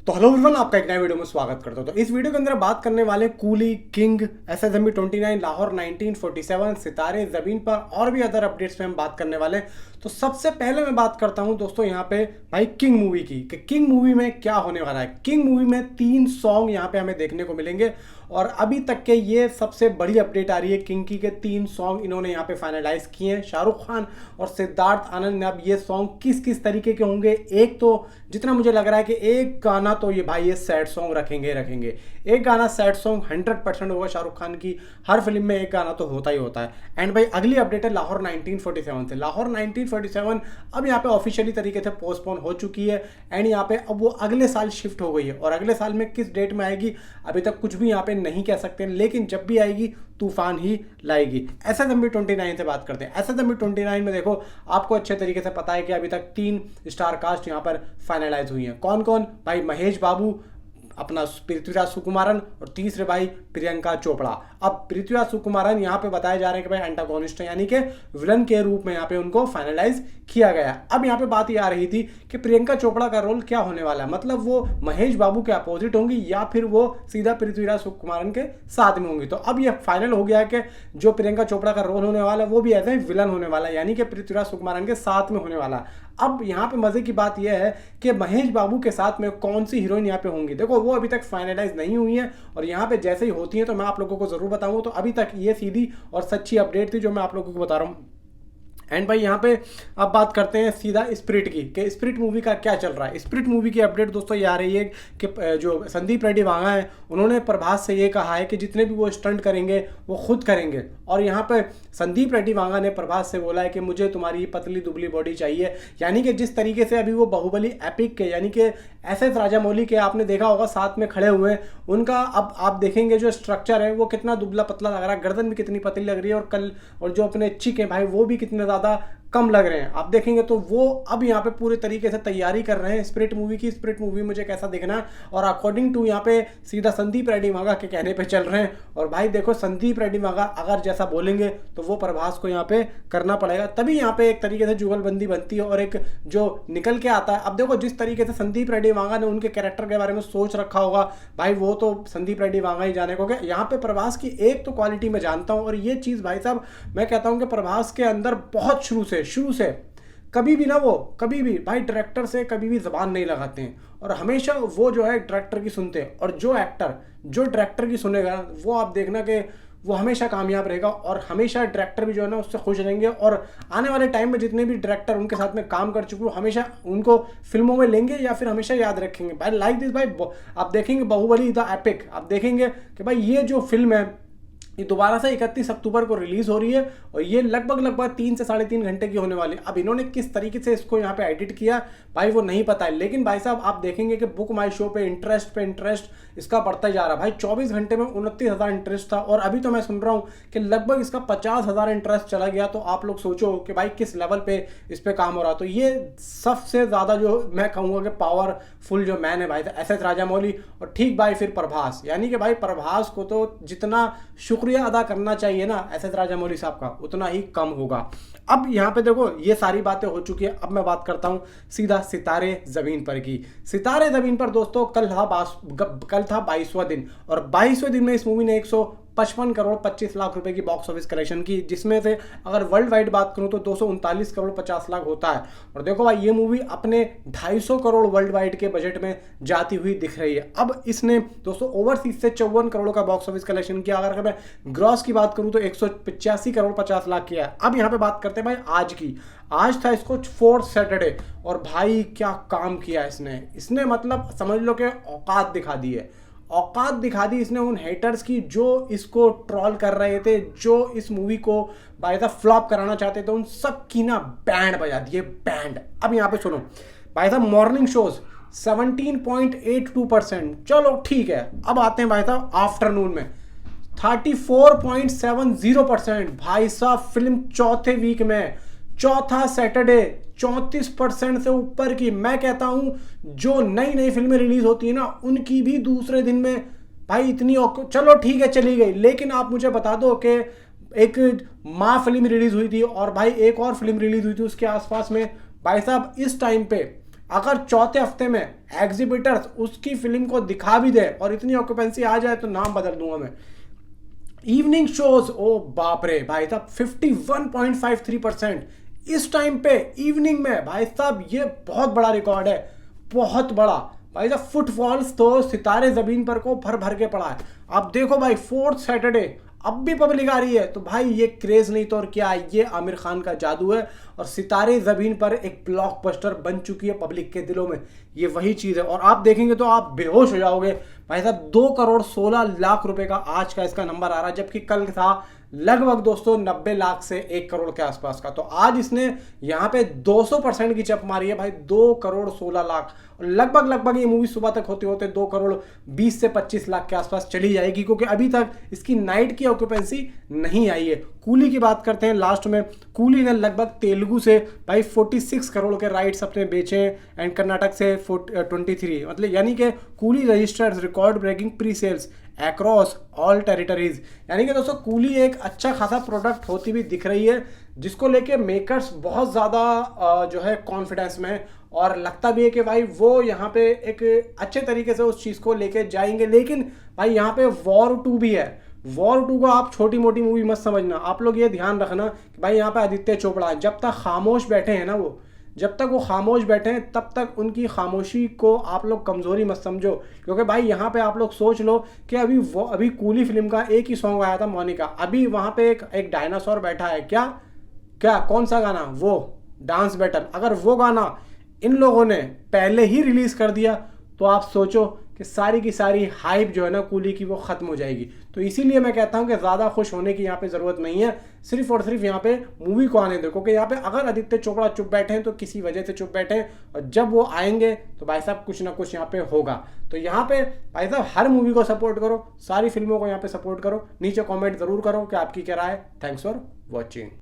तो hello everyone, आपका एक नए वीडियो में स्वागत करता हूं। तो इस वीडियो के अंदर बात करने वाले कूली, किंग, SSMB 29, लाहौर 1947, सितारे ज़मीन पर और भी अदर अपडेट्स पे हम बात करने वाले हैं। तो सबसे पहले मैं बात करता हूं दोस्तों यहाँ पे भाई किंग मूवी की कि किंग मूवी में क्या होने वाला है। किंग मूवी में 3 सॉन्ग यहाँ पे हमें देखने को मिलेंगे और अभी तक के ये सबसे बड़ी अपडेट आ रही है किंग की के 3 सॉन्ग इन्होंने यहाँ पे फाइनलाइज किए हैं। शाहरुख खान और सिद्धार्थ आनंद ने अब ये सॉन्ग किस किस तरीके के होंगे, एक तो जितना मुझे लग रहा है कि एक गाना तो ये भाई ये सैड सॉन्ग रखेंगे। एक गाना सैड सॉन्ग 100% होगा। शाहरुख खान की हर फिल्म में एक गाना तो होता ही होता है। एंड भाई अगली अपडेट है लाहौर 1947 से। लाहौर 1947 अब यहाँ पे ऑफिशियली तरीके से पोस्टपोन हो चुकी है एंड यहाँ पे अब वो अगले साल शिफ्ट हो गई है और अगले साल में किस डेट में आएगी अभी तक कुछ भी यहाँ पे नहीं कह सकते, लेकिन जब भी आएगी तूफान ही लाएगी। SSMB 29 से बात करते हैं। SSMB 29 में देखो आपको अच्छे तरीके से पता है कि अभी तक 3 स्टार कास्ट यहाँ पर फाइनलाइज हुई हैं। कौन कौन? भाई महेश बाबू, अपना पृथ्वीराज सुकुमारन और तीसरे भाई प्रियंका चोपड़ा। अब पृथ्वीराज सुकुमारन यहाँ पे बताए जा रहे हैं कि भाई एंटागोनिस्ट है, यानी कि विलन के रूप में यहाँ पे उनको फाइनलाइज किया गया। अब यहाँ पे बात ये आ रही थी कि प्रियंका चोपड़ा का रोल क्या होने वाला है, मतलब वो महेश बाबू के अपोजिट होंगी या फिर वो सीधा पृथ्वीराज सुकुमारन के साथ में होंगी। तो अब ये फाइनल हो गया है कि जो प्रियंका चोपड़ा का रोल होने वाला है वो भी एज ए विलन होने वाला है, यानी कि पृथ्वीराज सुकुमारन के साथ में होने वाला है। अब यहाँ पे मजे की बात यह है कि महेश बाबू के साथ में कौन सी हीरोइन यहाँ पे होंगी, देखो वो अभी तक फाइनलाइज नहीं हुई है और यहाँ पे जैसे ही होती है तो मैं आप लोगों को जरूर बताऊंगा। तो अभी तक ये सीधी और सच्ची अपडेट थी जो मैं आप लोगों को बता रहा हूँ। एंड भाई यहाँ पे अब बात करते हैं सीधा स्पिरिट की कि स्पिरिट मूवी का क्या चल रहा है। स्पिरिट मूवी की अपडेट दोस्तों ये आ रही है कि जो संदीप रेड्डी वांगा है उन्होंने प्रभास से ये कहा है कि जितने भी वो स्टंट करेंगे वो खुद करेंगे। और यहाँ पे संदीप रेड्डी वांगा ने प्रभास से बोला है कि मुझे तुम्हारी पतली दुबली बॉडी चाहिए, यानी कि जिस तरीके से अभी वो बाहुबली एपिक के यानी कि SS राजामौली के आपने देखा होगा साथ में खड़े हुए हैं, उनका अब आप देखेंगे जो स्ट्रक्चर है वो कितना दुबला पतला लग रहा है, गर्दन भी कितनी पतली लग रही है और जो अपने चिक है भाई वो भी कितने ज़्यादा कम लग रहे हैं आप देखेंगे। तो वो अब यहाँ पे पूरे तरीके से तैयारी कर रहे हैं स्पिरिट मूवी की। स्पिरिट मूवी मुझे कैसा दिखना है और अकॉर्डिंग टू यहाँ पे सीधा संदीप रेड्डी वांगा के कहने पे चल रहे हैं। और भाई देखो संदीप रेड्डी वांगा अगर जैसा बोलेंगे तो वो प्रभास को यहाँ पे करना पड़ेगा, तभी यहाँ पे एक तरीके से जुगलबंदी बनती है और एक जो निकल के आता है। अब देखो जिस तरीके से संदीप रेड्डी वांगा ने उनके कैरेक्टर के बारे में सोच रखा होगा भाई वो तो संदीप रेड्डी वांगा ही जाने को। यहाँ पे प्रभास की एक तो क्वालिटी मैं जानता हूँ और ये चीज़ भाई साहब मैं कहता हूँ कि प्रभास के अंदर बहुत शुरू से कभी भी ना वो कभी भी भाई डायरेक्टर से कभी भी जबान नहीं लगाते हैं और हमेशा वो जो है डायरेक्टर की सुनते हैं। और जो एक्टर जो डायरेक्टर की सुनेगा वो आप देखना कि वो हमेशा कामयाब रहेगा और हमेशा डायरेक्टर भी जो है ना उससे खुश रहेंगे। और आने वाले टाइम में जितने भी डायरेक्टर उनके साथ में काम कर चुके हो हमेशा उनको फिल्मों में लेंगे या फिर हमेशा याद रखेंगे। भाई लाइक दिस भाई आप देखेंगे बाहुबली द एपिक, आप देखेंगे कि भाई ये जो फिल्म है ये दोबारा से 31 अक्टूबर को रिलीज हो रही है और ये लगभग 3 से 3.5 घंटे की होने वाली है। अब इन्होंने किस तरीके से इसको यहाँ पे एडिट किया भाई वो नहीं पता है, लेकिन भाई साहब आप देखेंगे कि बुक माई शो पे इंटरेस्ट इसका बढ़ता जा रहा है। भाई 24 घंटे में 29,000 इंटरेस्ट था और अभी तो मैं सुन रहा हूँ कि लगभग इसका 50,000 इंटरेस्ट चला गया। तो आप लोग सोचो कि भाई किस लेवल पे इस पे काम हो रहा है। तो ये सबसे ज़्यादा जो मैं कहूँगा कि पावरफुल जो मैन है भाई SS राजामौली और ठीक भाई फिर प्रभास, यानी कि भाई प्रभास को तो जितना शुक्रिया अदा करना चाहिए ना SS राजामौली साहब का उतना ही कम होगा। अब यहाँ पे देखो ये सारी बातें हो चुकी है। अब मैं बात करता हूँ सीधा सितारे ज़मीन पर की। सितारे ज़मीन पर दोस्तों कल था 22वां दिन और 22वें दिन में इस मूवी ने 155 करोड़ 25 लाख रुपए की बॉक्स ऑफिस कलेक्शन की, जिसमें से अगर वर्ल्ड वाइड बात करूं तो 239 करोड़ 50 लाख होता है। और देखो भाई ये मूवी अपने 250 करोड़ वर्ल्ड वाइड के बजट में जाती हुई दिख रही है। अब इसने दोस्तों ओवरसीज से 54 करोड़ का बॉक्स ऑफिस कलेक्शन किया। अगर मैं ग्रॉस की बात करूं तो 185 करोड़ 50 लाख किया है। अब यहाँ पे बात करते हैं भाई आज की। आज था इसको 4th सैटरडे और भाई क्या काम किया इसने मतलब समझ लो कि औकात दिखा दी है। औकात दिखा दी इसने उन हेटर्स की जो इसको ट्रॉल कर रहे थे, जो इस मूवी को बाय द फ्लॉप कराना चाहते थे, उन सब की ना बैंड बजा दिए बैंड। अब यहाँ पे सुनो भाई साहब मॉर्निंग शोज 17.82%, चलो ठीक है। अब आते हैं भाई साहब आफ्टरनून में 34.70%। भाई साहब फिल्म चौथे वीक में चौथा सैटरडे 34% से ऊपर की। मैं कहता हूं जो नई फिल्में रिलीज होती है ना उनकी भी दूसरे दिन में भाई इतनी चलो ठीक है चली गई, लेकिन आप मुझे बता दो कि एक माँ फिल्म रिलीज हुई थी और भाई एक और फिल्म रिलीज हुई थी उसके आसपास में। भाई साहब इस टाइम पे अगर चौथे हफ्ते में एग्जिबिटर्स उसकी फिल्म को दिखा भी दे और इतनी ऑक्यूपेंसी आ जाए तो नाम बदल दूंगा मैं। इवनिंग शोज, ओ बाप रे भाई साहब, 51.53% इस टाइम पे इवनिंग में भाई साहब, ये बहुत बड़ा रिकॉर्ड है, बहुत बड़ा भाई साहब। फुटफॉल्स तो सितारे जमीन पर को भर भर के पड़ा है। आप देखो भाई, 4th सैटरडे अब भी पब्लिक आ रही है, तो भाई ये क्रेज नहीं तो और क्या, ये आमिर खान का जादू है और सितारे जमीन पर एक ब्लॉकबस्टर बन चुकी है पब्लिक के दिलों में, ये वही चीज है। और आप देखेंगे तो आप बेहोश हो जाओगे भाई साहब। 2 करोड़ 16 लाख रुपए का आज का इसका नंबर आ रहा है, जबकि कल था लगभग दोस्तों 90 लाख से 1 करोड़ के आसपास का। तो आज इसने यहाँ पे 200% की चप मारी है भाई, 2 करोड़ 16 लाख। लगभग ये मूवी सुबह तक होते होते 2 करोड़ 20 से 25 लाख के आसपास चली जाएगी, क्योंकि अभी तक इसकी नाइट की ऑक्यूपेंसी नहीं आई है। कूली की बात करते हैं लास्ट में, कूली ने लगभग तेलुगु से भाई 46 करोड़ के राइट्स अपने बेचे एंड कर्नाटक से 23, मतलब यानी कि कूली registered record breaking pre sales across all territories. यानी कि दोस्तों कूली एक अच्छा खासा प्रोडक्ट होती हुई दिख रही है, जिसको लेके मेकर्स बहुत ज़्यादा जो है कॉन्फिडेंस में, और लगता भी है कि भाई वो यहाँ पे एक अच्छे तरीके से उस चीज़ को लेके जाएंगे। लेकिन भाई यहाँ पे वॉर 2 भी है। वॉर 2 को आप छोटी मोटी मूवी मत समझना, आप लोग ये ध्यान रखना कि भाई यहाँ पे आदित्य चोपड़ा जब तक खामोश बैठे हैं ना, वो जब तक वो खामोश बैठे हैं तब तक उनकी खामोशी को आप लोग कमज़ोरी मत समझो। क्योंकि भाई यहाँ पे आप लोग सोच लो कि अभी कूली फिल्म का एक ही सॉन्ग आया था मोनिका, अभी वहाँ पे एक डायनासोर बैठा है, क्या कौन सा गाना, वो डांस बैटल। अगर वो गाना इन लोगों ने पहले ही रिलीज़ कर दिया तो आप सोचो कि सारी की सारी हाइप जो है ना कूली की वो ख़त्म हो जाएगी। तो इसीलिए मैं कहता हूं कि ज़्यादा खुश होने की यहाँ पे ज़रूरत नहीं है, सिर्फ और सिर्फ यहाँ पे मूवी को आने दो। क्योंकि यहाँ पे अगर आदित्य चोपड़ा चुप बैठे हैं तो किसी वजह से चुप बैठे हैं, और जब वो आएंगे तो भाई साहब कुछ ना कुछ यहाँ पे होगा। तो यहाँ पे भाई साहब हर मूवी को सपोर्ट करो, सारी फिल्मों को यहाँ पे सपोर्ट करो। नीचे कॉमेंट ज़रूर करो कि आपकी क्या राय है। Thanks for watching.